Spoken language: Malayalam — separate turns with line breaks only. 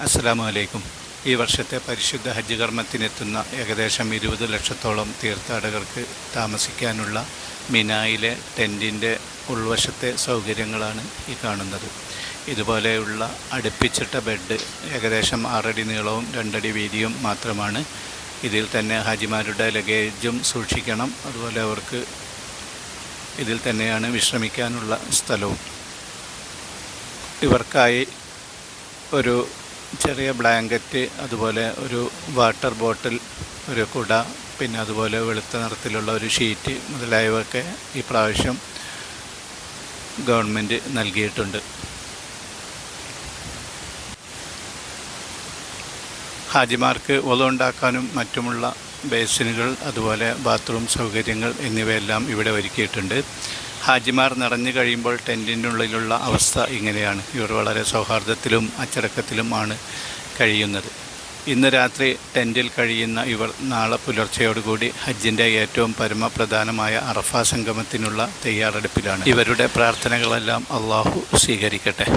അസ്സലാമു അലൈക്കും. ഈ വർഷത്തെ പരിശുദ്ധ ഹജ്ജ് കർമ്മത്തിനെത്തുന്ന ഏകദേശം 20 ലക്ഷത്തോളം തീർത്ഥാടകർക്ക് താമസിക്കാനുള്ള മിനായിലെ ടെൻറ്റിൻ്റെ ഉൾവശത്തെ സൗകര്യങ്ങളാണ് ഈ കാണുന്നത്. ഇതുപോലെയുള്ള അടുപ്പിച്ചിട്ട ബെഡ് ഏകദേശം 6 അടി നീളവും 2 അടി വീതിയും മാത്രമാണ്. ഇതിൽ തന്നെ ഹാജിമാരുടെ ലഗേജും സൂക്ഷിക്കണം. അതുപോലെ അവർക്ക് ഇതിൽ തന്നെയാണ് വിശ്രമിക്കാനുള്ള സ്ഥലവും. ഇവർക്കായി ഒരു ചെറിയ ബ്ലാങ്കറ്റ്, അതുപോലെ ഒരു വാട്ടർ ബോട്ടിൽ, ഒരു കുട, പിന്നെ അതുപോലെ വെളുത്ത നിറത്തിലുള്ള ഒരു ഷീറ്റ് മുതലായവയൊക്കെ ഈ പ്രാവശ്യം ഗവൺമെൻറ് നൽകിയിട്ടുണ്ട്. ഹാജിമാർക്ക് ഒളു ഉണ്ടാക്കാനും മറ്റുമുള്ള ബേസിനുകൾ, അതുപോലെ ബാത്റൂം സൗകര്യങ്ങൾ എന്നിവയെല്ലാം ഇവിടെ ഒരുക്കിയിട്ടുണ്ട്. ഹാജിമാർ നിറഞ്ഞു കഴിയുമ്പോൾ ടെൻറ്റിനുള്ളിലുള്ള അവസ്ഥ ഇങ്ങനെയാണ്. ഇവർ വളരെ സൗഹാർദ്ദത്തിലും അച്ചടക്കത്തിലുമാണ് കഴിയുന്നത്. ഇന്ന് രാത്രി ടെൻറ്റിൽ കഴിയുന്ന ഇവർ നാളെ പുലർച്ചയോടുകൂടി ഹജ്ജിൻ്റെ ഏറ്റവും പരമപ്രധാനമായ അറഫ സംഗമത്തിനുള്ള തയ്യാറെടുപ്പിലാണ്. ഇവരുടെ പ്രാർത്ഥനകളെല്ലാം അള്ളാഹു സ്വീകരിക്കട്ടെ.